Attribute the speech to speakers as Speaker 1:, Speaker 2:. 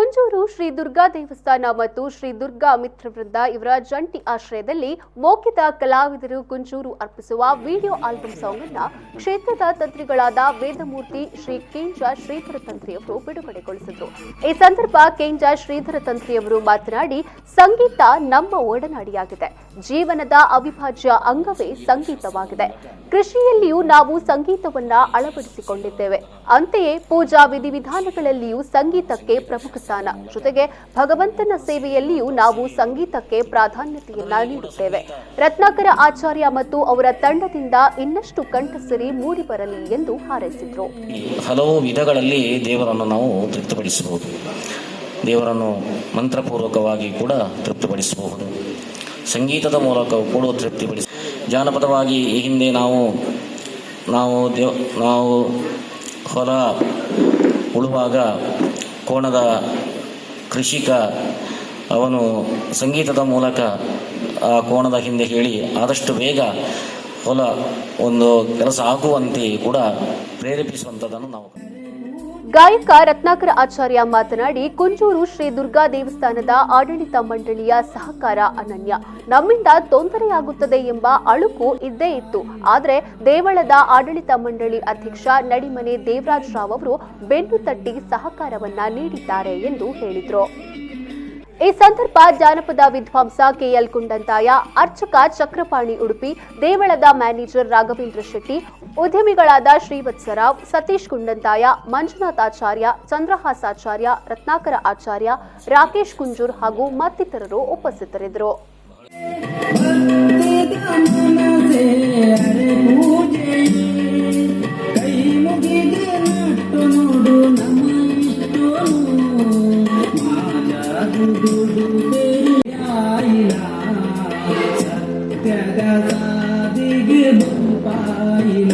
Speaker 1: ಕುಂಜೂರು ಶ್ರೀ ದುರ್ಗಾ ದೇವಸ್ಥಾನ ಮತ್ತು ಶ್ರೀ ದುರ್ಗಾ ಮಿತ್ರವೃಂದ ಇವರ ಜಂಟಿ ಆಶ್ರಯದಲ್ಲಿ ಮೋಕಿದ ಕಲಾವಿದರು ಕುಂಜೂರು ಅರ್ಪಿಸುವ ವಿಡಿಯೋ ಆಲ್ಬಮ್ ಸಾಂಗ್ ಅನ್ನು ಕ್ಷೇತ್ರದ ತಂತ್ರಿಗಳಾದ ವೇದಮೂರ್ತಿ ಶ್ರೀ ಕೇಂಜ ಶ್ರೀಧರ ತಂತ್ರಿಯವರು ಬಿಡುಗಡೆಗೊಳಿಸಿದರು. ಈ ಸಂದರ್ಭ ಕೇಂಜ ಶ್ರೀಧರ ತಂತ್ರಿಯವರು ಮಾತನಾಡಿ, ಸಂಗೀತ ನಮ್ಮ ಒಡನಾಡಿಯಾಗಿದೆ. ಜೀವನದ ಅವಿಭಾಜ್ಯ ಅಂಗವೇ ಸಂಗೀತವಾಗಿದೆ. ಕೃಷಿಯಲ್ಲಿಯೂ ನಾವು ಸಂಗೀತವನ್ನ ಅಳವಡಿಸಿಕೊಂಡಿದ್ದೇವೆ. ಅಂತೆಯೇ ಪೂಜಾ ವಿಧಿವಿಧಾನಗಳಲ್ಲಿಯೂ ಸಂಗೀತಕ್ಕೆ ಪ್ರಮುಖ ಸ್ಥಾನ. ಜೊತೆಗೆ ಭಗವಂತನ ಸೇವೆಯಲ್ಲಿಯೂ ನಾವು ಸಂಗೀತಕ್ಕೆ ಪ್ರಾಧಾನ್ಯತೆಯನ್ನ ನೀಡುತ್ತೇವೆ. ರತ್ನಾಕರ ಆಚಾರ್ಯ ಮತ್ತು ಅವರ ತಂಡದಿಂದ ಇನ್ನಷ್ಟು ಕಂಠಸಿರಿ ಮೂಡಿ ಬರಲಿ ಎಂದು ಹಾರೈಸಿದರು.
Speaker 2: ಹಲವು ವಿಧಗಳಲ್ಲಿ ದೇವರನ್ನು ನಾವು ತೃಪ್ತಿಪಡಿಸಬಹುದು. ದೇವರನ್ನು ಮಂತ್ರಪೂರ್ವಕವಾಗಿ ಕೂಡ ತೃಪ್ತಿಪಡಿಸಬಹುದು. ಸಂಗೀತದ ಮೂಲಕವೂ ಕೂಡ ತೃಪ್ತಿಪಡಿಸ. ಜಾನಪದವಾಗಿ ಈ ಹಿಂದೆ ನಾವು ಹೊಲ ಉಳುವಾಗ ಕೋಣದ ಕೃಷಿಕ ಅವನು ಸಂಗೀತದ ಮೂಲಕ ಆ ಕೋಣದ ಹಿಂದೆ ಹೇಳಿ ಆದಷ್ಟು ಬೇಗ ಹೊಲ ಒಂದು ಕೆಲಸ ಆಗುವಂತೆ ಕೂಡ ಪ್ರೇರೇಪಿಸುವಂಥದ್ದನ್ನು ನಾವು.
Speaker 1: ಗಾಯಕ ರತ್ನಾಕರ ಆಚಾರ್ಯ ಮಾತನಾಡಿ, ಕುಂಜೂರು ಶ್ರೀ ದುರ್ಗಾ ದೇವಸ್ಥಾನದ ಆಡಳಿತ ಮಂಡಳಿಯ ಸಹಕಾರ ಅನನ್ಯ. ನಮ್ಮಿಂದ ತೊಂದರೆಯಾಗುತ್ತದೆ ಎಂಬ ಅಳುಕು ಇದ್ದೇ ಇತ್ತು. ಆದರೆ ದೇವಳದ ಆಡಳಿತ ಮಂಡಳಿ ಅಧ್ಯಕ್ಷ ನಡಿಮನೆ ದೇವರಾಜ್ ರಾವ್ ಅವರು ಬೆನ್ನು ತಟ್ಟಿ ಸಹಕಾರವನ್ನ ನೀಡಿದ್ದಾರೆ ಎಂದು ಹೇಳಿದರು. ಈ ಸಂದರ್ಭ ಜಾನಪದ ವಿದ್ವಾಂಸ ಕೆಎಲ್ ಕುಂಡಂತಾಯ, ಅರ್ಚಕ ಚಕ್ರಪಾಣಿ ಉಡುಪಿ, ದೇವಳದ ಮ್ಯಾನೇಜರ್ ರಾಘವೇಂದ್ರ ಶೆಟ್ಟಿ, ಉದ್ಯಮಿಗಳಾದ ಶ್ರೀವತ್ಸರಾವ್, ಸತೀಶ್ ಕುಂಡಂತಾಯ, ಮಂಜುನಾಥಾಚಾರ್ಯ, ಚಂದ್ರಹಾಸಾಚಾರ್ಯ, ರತ್ನಾಕರ ಆಚಾರ್ಯ, ರಾಕೇಶ್ ಕುಂಜೂರ್ ಹಾಗೂ ಮತ್ತಿತರರು ಉಪಸ್ಥಿತರಿದ್ದರು.
Speaker 3: ಸತ್ಯದ ಸಾದಿಗೆ ಬಂಪಾಯಿನ